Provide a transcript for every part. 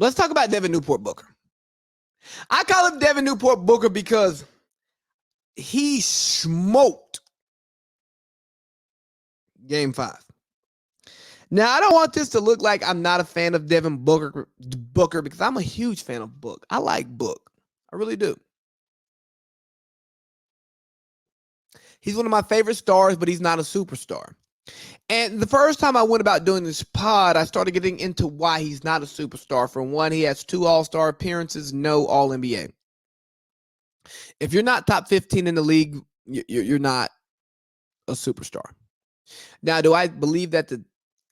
Let's talk about Devin Newport Booker. I call him Devin Newport Booker because he smoked Game 5. Now, I don't want this to look like I'm not a fan of Devin Booker because I'm a huge fan of Book. I like Book. I really do. He's one of my favorite stars, but he's not a superstar. And the first time I went about doing this pod, I started getting into why he's not a superstar. For one, he has 2 All-Star appearances, no All-NBA. If you're not top 15 in the league, you're not a superstar. Now, do I believe that the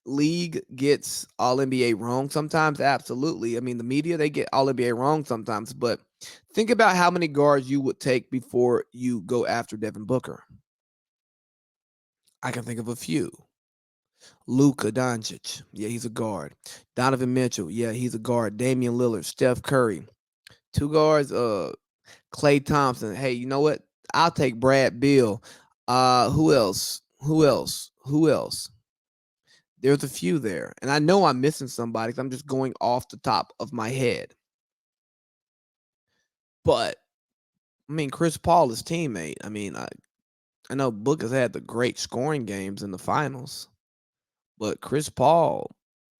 league gets All-NBA wrong sometimes? Absolutely. I mean, the media, they get All-NBA wrong sometimes. But think about how many guards you would take before you go after Devin Booker. I can think of a few. Luka Doncic, yeah, he's a guard. Donovan Mitchell, yeah, he's a guard. Damian Lillard, Steph Curry, 2 guards. Klay Thompson. Hey, you know what? I'll take Brad Beal. Who else? There's a few there, and I know I'm missing somebody because I'm just going off the top of my head. But I mean, Chris Paul is teammate. I mean, I know Book has had the great scoring games in the finals. But Chris Paul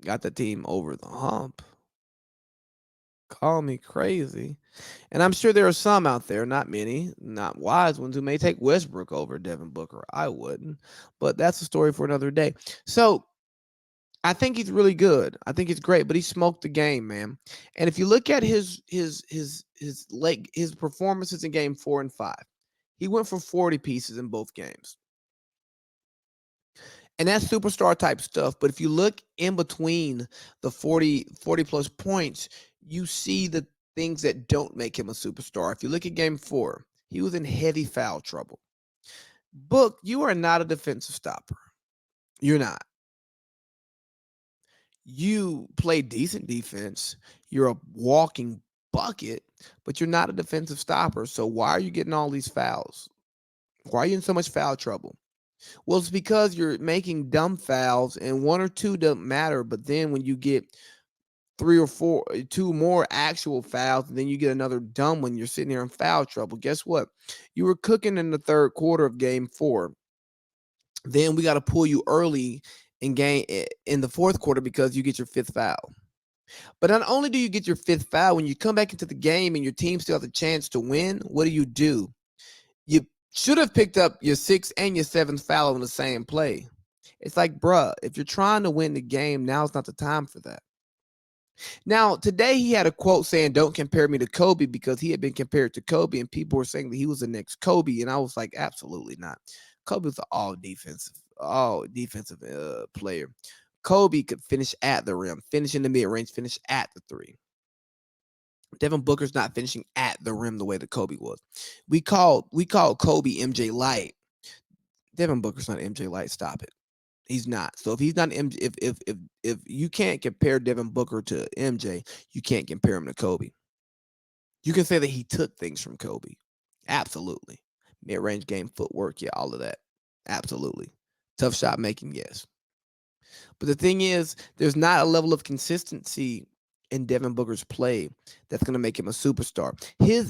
got the team over the hump. Call me crazy. And I'm sure there are some out there, not many, not wise ones, who may take Westbrook over Devin Booker. I wouldn't. But that's a story for another day. So I think he's really good. I think he's great, but he smoked the game, man. And if you look at his performances in game 4 and 5, he went for 40 pieces in both games. And that's superstar type stuff. But if you look in between the 40 plus points, you see the things that don't make him a superstar. If you look at game 4, he was in heavy foul trouble. Book, you are not a defensive stopper. You're not. You play decent defense. You're a walking bucket, but you're not a defensive stopper. So why are you getting all these fouls? Why are you in so much foul trouble? Well, it's because you're making dumb fouls, and 1 or 2 doesn't matter. But then when you get 3 or 4, 2 more actual fouls, and then you get another dumb one, you're sitting here in foul trouble. Guess what? You were cooking in the third quarter of game 4. Then we got to pull you early in the fourth quarter because you get your 5th foul. But not only do you get your 5th foul, when you come back into the game and your team still has a chance to win, what do? You should have picked up your 6th and your 7th foul on the same play. It's like, bruh, if you're trying to win the game, now's not the time for that. Now, today he had a quote saying, "Don't compare me to Kobe," because he had been compared to Kobe, and people were saying that he was the next Kobe, and I was like, absolutely not. Kobe was an all defensive player. Kobe could finish at the rim, finish in the mid-range, finish at the 3. Devin Booker's not finishing at the rim the way that Kobe was. We call Kobe MJ Light. Devin Booker's not MJ Light. Stop it. He's not. So if he's not MJ, if you can't compare Devin Booker to MJ, you can't compare him to Kobe. You can say that he took things from Kobe. Absolutely. Mid-range game, footwork, yeah, all of that. Absolutely. Tough shot making, yes. But the thing is, there's not a level of consistency in Devin Booker's play that's going to make him a superstar. I'm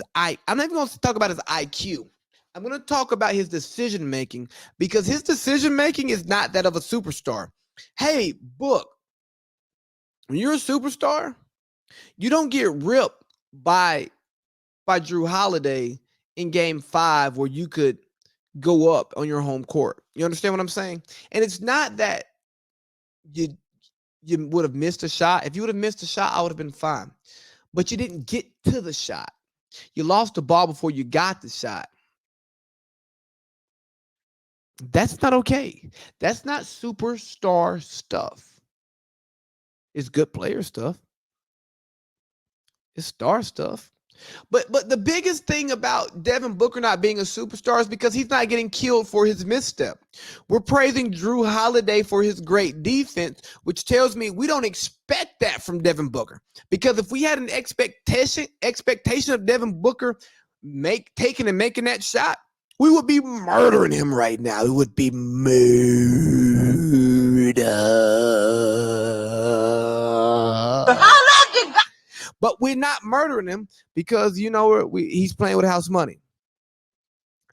not even going to talk about his IQ. I'm going to talk about his decision making, because his decision making is not that of a superstar. Hey, Book, when you're a superstar, you don't get ripped by Drew Holiday in game 5 where you could go up on your home court. You understand what I'm saying? And it's not that you would have missed a shot. If you would have missed a shot, I would have been fine. But you didn't get to the shot. You lost the ball before you got the shot. That's not okay. That's not superstar stuff. It's good player stuff. It's star stuff. But the biggest thing about Devin Booker not being a superstar is because he's not getting killed for his misstep. We're praising Drew Holiday for his great defense, which tells me we don't expect that from Devin Booker. Because if we had an expectation of Devin Booker taking and making that shot, we would be murdering him right now. We would be murder. But we're not murdering him because he's playing with house money.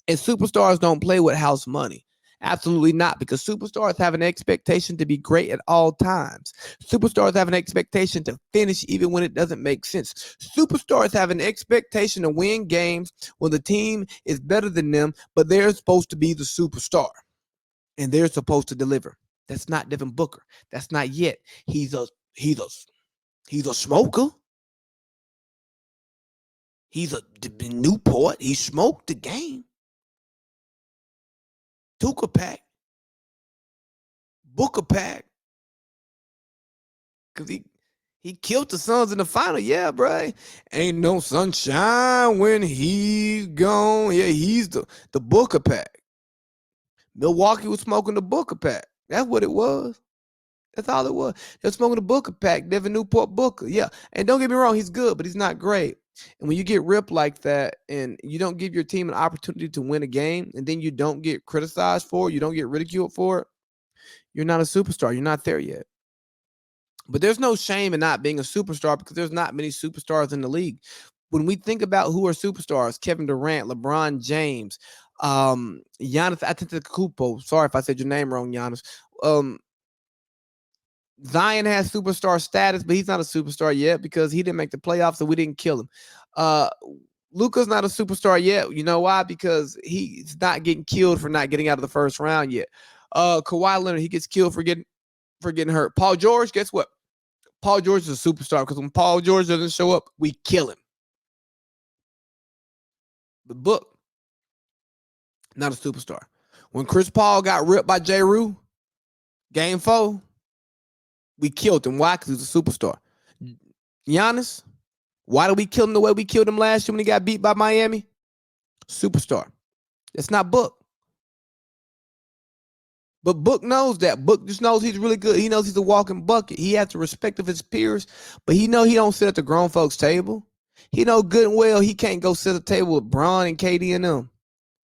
And superstars don't play with house money. Absolutely not, because superstars have an expectation to be great at all times. Superstars have an expectation to finish even when it doesn't make sense. Superstars have an expectation to win games when the team is better than them, but they're supposed to be the superstar and they're supposed to deliver. That's not Devin Booker. That's not yet. He's a smoker. He's a Newport. He smoked the game. Tuka pack. Booker pack. Cause he killed the Suns in the final. Yeah, bro. Ain't no sunshine when he's gone. Yeah, he's the Booker pack. Milwaukee was smoking the Booker pack. That's what it was. That's all it was. They're smoking the Booker pack. Devin Newport Booker. Yeah. And don't get me wrong, he's good, but he's not great. And when you get ripped like that and you don't give your team an opportunity to win a game and then you don't get criticized for it, you don't get ridiculed for it, you're not a superstar. You're not there yet. But there's no shame in not being a superstar because there's not many superstars in the league. When we think about who are superstars, Kevin Durant, LeBron James, Giannis Antetokounmpo. Sorry if I said your name wrong, Giannis. Zion has superstar status, but he's not a superstar yet because he didn't make the playoffs, so we didn't kill him. Luka's not a superstar yet. You know why? Because he's not getting killed for not getting out of the first round yet. Kawhi Leonard, he gets killed for getting hurt. Paul George, guess what? Paul George is a superstar because when Paul George doesn't show up, we kill him. The Book, not a superstar. When Chris Paul got ripped by J. Rue, game 4, we killed him. Why? Because he's a superstar. Giannis, why did we kill him the way we killed him last year when he got beat by Miami? Superstar. That's not Book. But Book knows that. Book just knows he's really good. He knows he's a walking bucket. He has the respect of his peers, but he know he don't sit at the grown folks' table. He know good and well he can't go sit at the table with Bron and KD and them.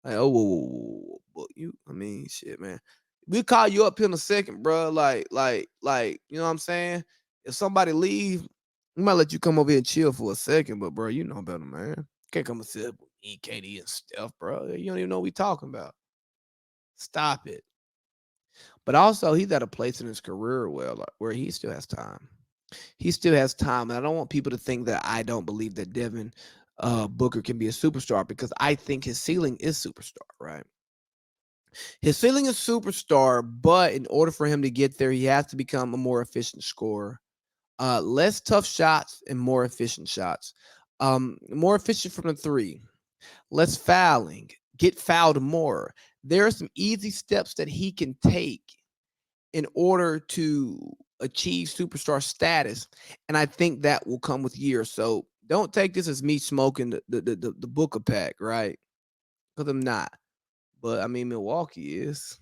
Like, oh, whoa, shit, man. We call you up here in a second, bro. Like, you know what I'm saying? If somebody leave, we might let you come over here and chill for a second, but bro, you know better, man. Can't come and sit with me, KD, and stuff, bro. You don't even know what we talking about. Stop it. But also, he's at a place in his career where he still has time. He still has time, and I don't want people to think that I don't believe that Devin Booker can be a superstar because I think his ceiling is superstar, right? His ceiling is superstar, but in order for him to get there, he has to become a more efficient scorer. Less tough shots and more efficient shots. More efficient from the 3. Less fouling. Get fouled more. There are some easy steps that he can take in order to achieve superstar status, and I think that will come with years. So don't take this as me smoking the Booker pack, right? Because I'm not. But I mean, Milwaukee is.